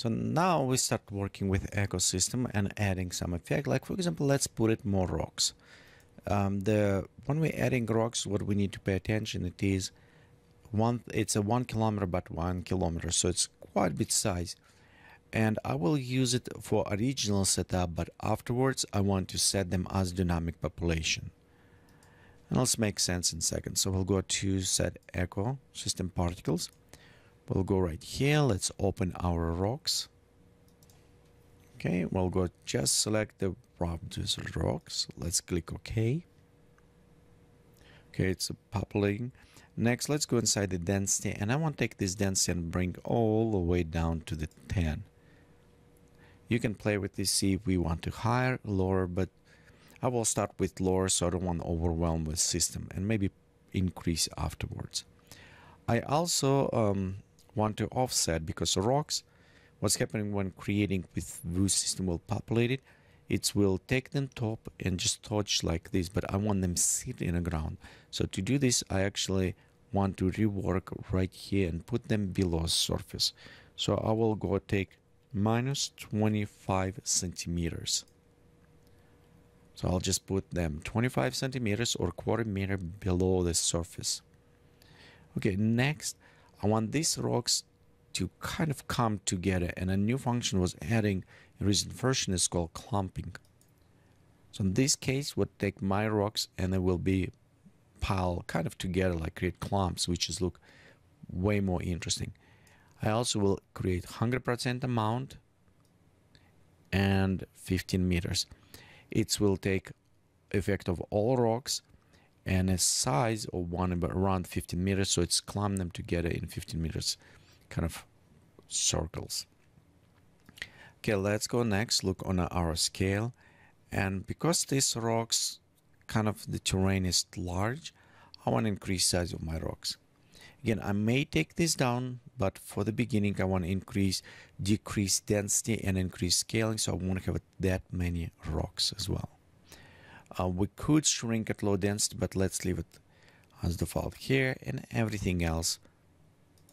So now we start working with ecosystem and adding some effect. Like for example, let's put it more rocks. When we're adding rocks, what we need to pay attention it is it's a 1 kilometer but 1 kilometer, so it's quite a bit size. And I will use it for original setup, but afterwards I want to set them as dynamic population. And let's make sense in a second. So we'll go to set echo system particles. We'll go right here. Let's open our rocks. Okay, we'll go just select the properties rocks. Let's click OK. Okay, it's populating. Next, let's go inside the density, and I want to take this density and bring all the way down to the 10. You can play with this, see if we want to higher, lower, but I will start with lower so I don't want to overwhelm the system, and maybe increase afterwards. I also want to offset, because rocks, what's happening when creating with view system will populate it, it will take them top and just touch like this, but I want them sit in the ground. So to do this, I actually want to rework right here and put them below surface. So I will go take minus 25 centimeters. So I'll just put them 25 centimeters or quarter meter below the surface. Okay, next, I want these rocks to kind of come together, and a new function was adding in recent version is called clumping. So in this case, we'll take my rocks and they will be piled kind of together, like create clumps, which is look way more interesting. I also will create 100% amount and 15 meters. It will take effect of all rocks and a size of one around 15 meters, so it's clump them together in 15 meters kind of circles. Okay, let's go next, look on our scale. And because these rocks kind of the terrain is large, I want to increase size of my rocks. Again, I may take this down, but for the beginning I want to decrease density and increase scaling, so I won't have that many rocks as well. We could shrink at low density, but let's leave it as default here, and everything else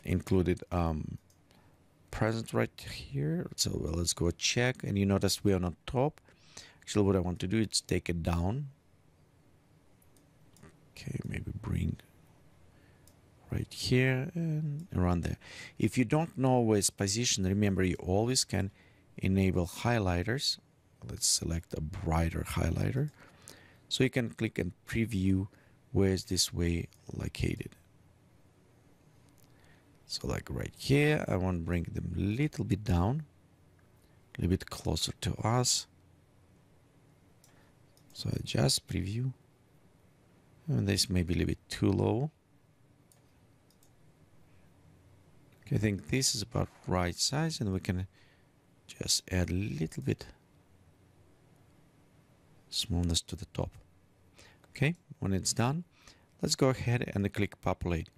included present right here. So let's go check, and you notice we are on top. Actually, what I want to do is take it down. Okay, maybe bring right here and around there. If you don't know where it's positioned, remember you always can enable highlighters. Let's select a brighter highlighter. So you can click and preview where is this way located. So like right here, I want to bring them a little bit down, a little bit closer to us. So I just preview. And this may be a little bit too low. Okay, I think this is about right size, and we can just add a little bit smoothness to the top. Okay, when it's done, let's go ahead and click populate.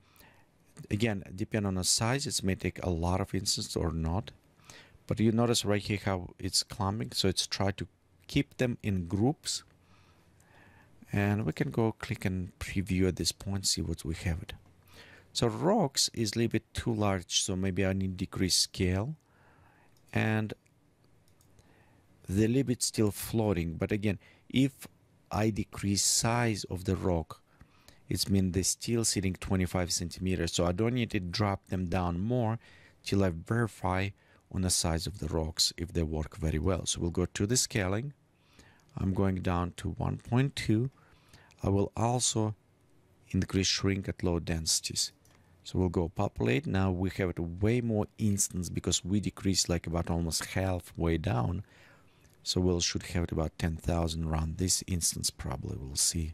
Again, depending on the size, it may take a lot of instances or not. But you notice right here how it's clumping, so it's try to keep them in groups. And we can go click and preview at this point, see what we have it. So rocks is a little bit too large, so maybe I need decrease scale. And the little bit still floating, but again, if I decrease size of the rock, it means they're still sitting 25 centimeters, so I don't need to drop them down more till I verify on the size of the rocks if they work very well. So we'll go to the scaling. I'm going down to 1.2. I will also increase shrink at low densities. So we'll go populate. Now we have it way more instance because we decreased like about almost halfway down. So we should have it about 10,000 around this instance probably. We'll see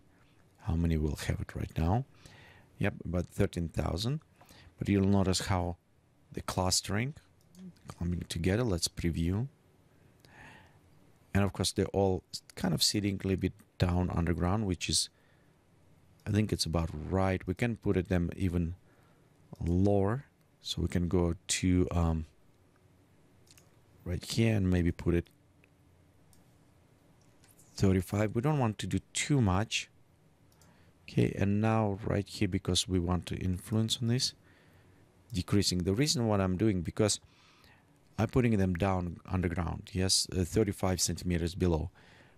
how many we'll have it right now. Yep, about 13,000. But you'll notice how the clustering coming together. Let's preview. And of course, they're all kind of sitting a little bit down underground, which is, I think it's about right. We can put it them even lower. So we can go to right here and maybe put it 35. We don't want to do too much. Okay, and now right here, because we want to influence on this, decreasing. The reason what I'm doing, because I'm putting them down underground, yes, 35 centimeters below.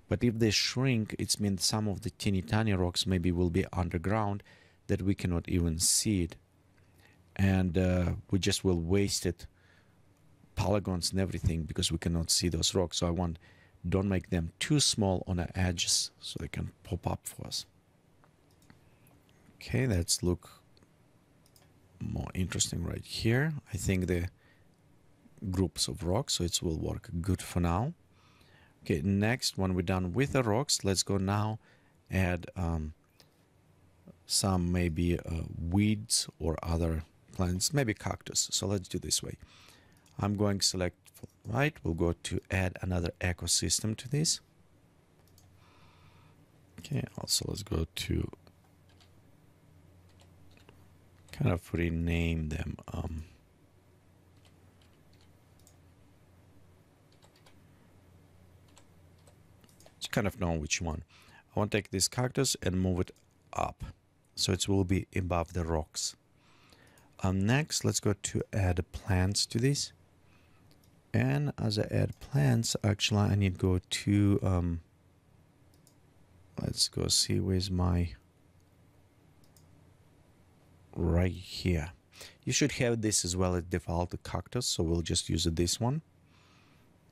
But if they shrink, it means some of the teeny tiny rocks maybe will be underground that we cannot even see it. And we just will waste it, polygons and everything, because we cannot see those rocks. So I want, don't make them too small on the edges so they can pop up for us. Okay, let's look more interesting right here. I think the groups of rocks, so it will work good for now. Okay, next, when we're done with the rocks, let's go now add some maybe weeds or other plants, maybe cactus. So let's do this way. I'm going to select right. We'll go to add another ecosystem to this. Okay, also let's go to kind of rename them. You kind of know which one. I want to take this cactus and move it up, so it will be above the rocks. Next, let's go to add plants to this. And as I add plants, actually I need to go to, let's go see where's my, right here. You should have this as well as default cactus, so we'll just use this one.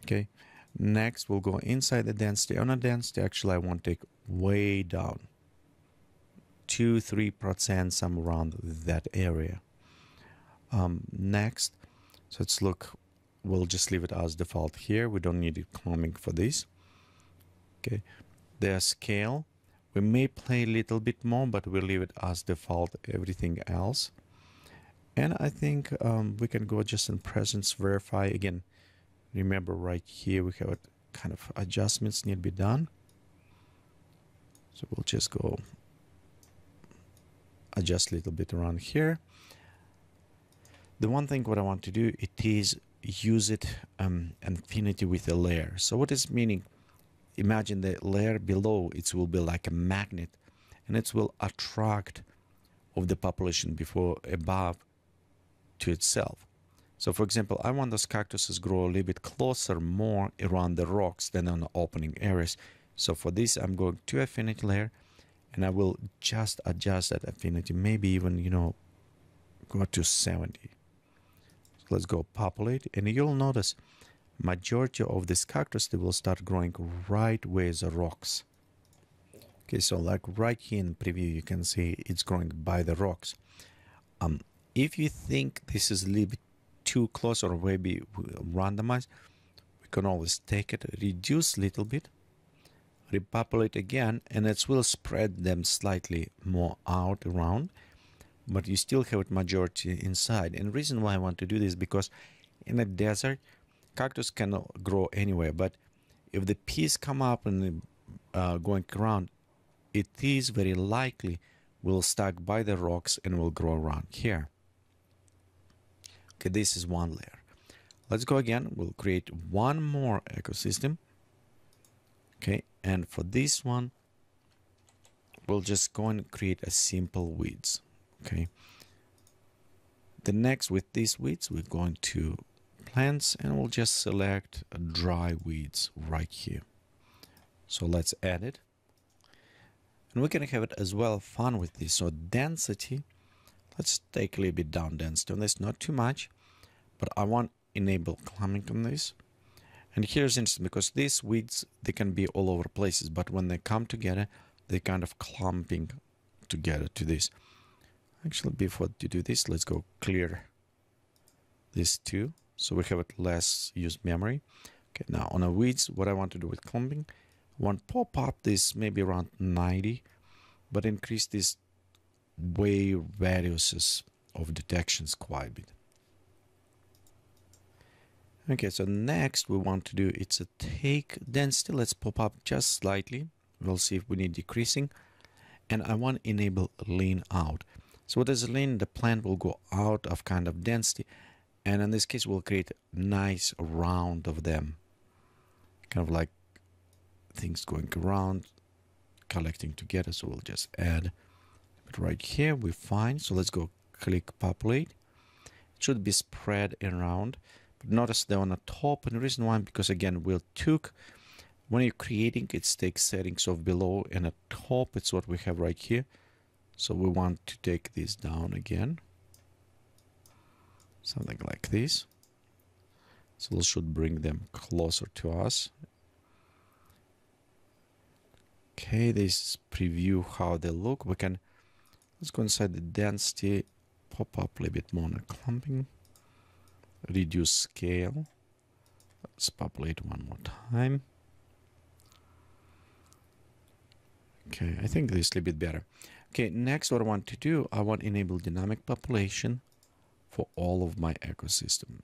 Okay. Next, we'll go inside the density. On a density, actually, I want to take way down. 2-3%, some around that area. Next, so let's look. We'll just leave it as default here. We don't need it clumping for this. Okay. The scale, we may play a little bit more, but we'll leave it as default, everything else. And I think we can go just in presence, verify again. Remember right here we have a kind of adjustments need to be done. So we'll just go adjust a little bit around here. The one thing what I want to do, it is use it infinity with a layer. So what is meaning? Imagine the layer below, it will be like a magnet, and it will attract of the population before above to itself. So for example, I want those cactuses grow a little bit closer, more around the rocks than on the opening areas. So for this, I'm going to affinity layer, and I will just adjust that affinity, maybe even, you know, go to 70. So let's go populate, and you'll notice majority of this cactus, they will start growing right where the rocks. Okay, so like right here in preview, you can see it's growing by the rocks. If you think this is a little bit too close or maybe randomized, we can always take it, reduce a little bit, repopulate again, and it will spread them slightly more out around, but you still have it majority inside. And the reason why I want to do this, because in a desert, cactus cannot grow anywhere, but if the peas come up and going around, it is very likely will stuck by the rocks and will grow around here. Okay, this is one layer. Let's go again. We'll create one more ecosystem. Okay, and for this one, we'll just go and create a simple weeds. Okay. The next, with these weeds, we're going to plants, and we'll just select dry weeds right here. So let's add it. And we can have it as well fun with this. So density, let's take a little bit down density on this, not too much, but I want enable clumping on this. And here's interesting, because these weeds, they can be all over places, but when they come together, they kind of clumping together to this. Actually, before to do this, let's go clear this too, so we have it less used memory. Okay, now on the weeds, what I want to do with clumping, I want pop up this maybe around 90, but increase this way radiuses of detections quite a bit. Okay, so next we want to do, it's a take density. Let's pop up just slightly. We'll see if we need decreasing. And I want to enable lean out. So what is lean? The plant will go out of kind of density. And in this case, we'll create a nice round of them. Kind of like things going around, collecting together. So we'll just add it right here. We're fine. So let's go click populate. It should be spread around. Notice they're on the top, and the reason why, because again, when you're creating, it takes settings of below, and at top, it's what we have right here. So we want to take this down again. Something like this. So we should bring them closer to us. Okay, this preview how they look. Let's go inside the density, pop up a little bit more on the clumping, reduce scale. Let's populate one more time. Okay, I think this is a little bit better. Okay, next what I want to do, I want to enable dynamic population for all of my ecosystem.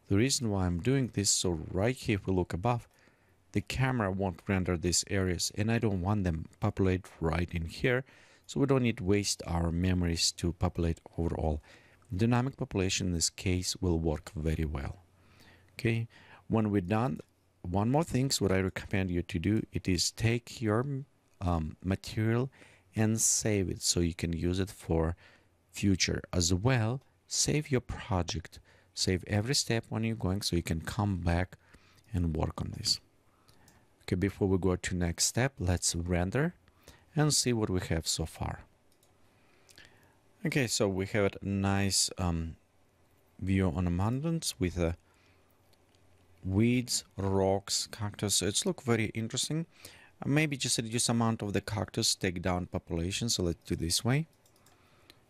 The reason why I'm doing this, so right here, if we look above, the camera won't render these areas, and I don't want them populate right in here, so we don't need to waste our memories to populate overall. Dynamic population in this case will work very well. Okay, when we're done, one more thing, so what I recommend you to do, it is take your material and save it so you can use it for future as well. Save your project, save every step when you're going, so you can come back and work on this. Okay, before we go to next step, let's render and see what we have so far. Okay, so we have a nice view on the mountains with weeds, rocks, cactus. So it's look very interesting. Maybe just reduce amount of the cactus, take down population. So let's do this way.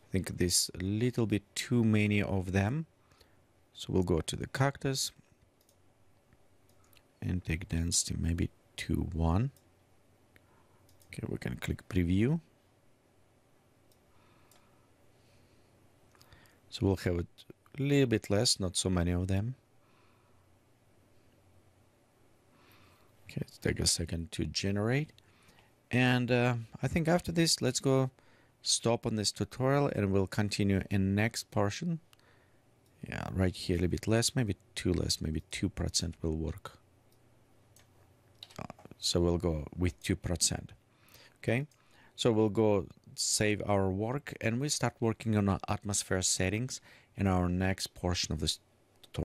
I think this a little bit too many of them. So we'll go to the cactus and take density maybe to 1. Okay, we can click preview. So we'll have it a little bit less, not so many of them. Okay, let's take a second to generate. And I think after this, let's go stop on this tutorial and we'll continue in next portion. Yeah, right here a little bit less, maybe 2 less, maybe 2% will work. So we'll go with 2%. Okay, so we'll go save our work and we start working on our atmosphere settings in our next portion of this